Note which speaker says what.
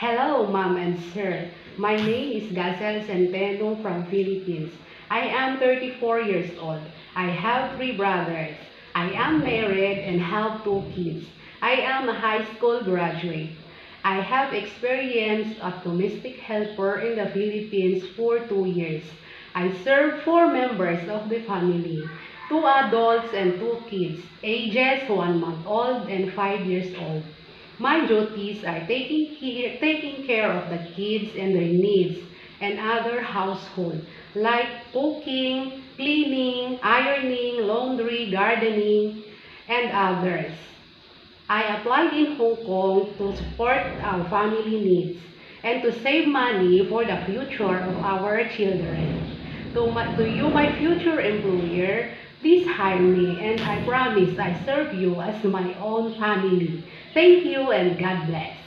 Speaker 1: Hello, Ma'am and Sir. My name is Gazelle Centeno from Philippines. I am 34 years old. I have 3 brothers. I am married and have 2 kids. I am a high school graduate. I have experience as domestic helper in the Philippines for 2 years. I serve 4 members of the family, 2 adults and 2 kids, ages 1 month old and 5 years old. My duties are taking care of the kids and their needs and other household, like cooking, cleaning, ironing, laundry, gardening, and others. I applied in Hong Kong to support our family needs and to save money for the future of our children. To you, my future employer, please hire me and I promise I serve you as my own family. Thank you and God bless.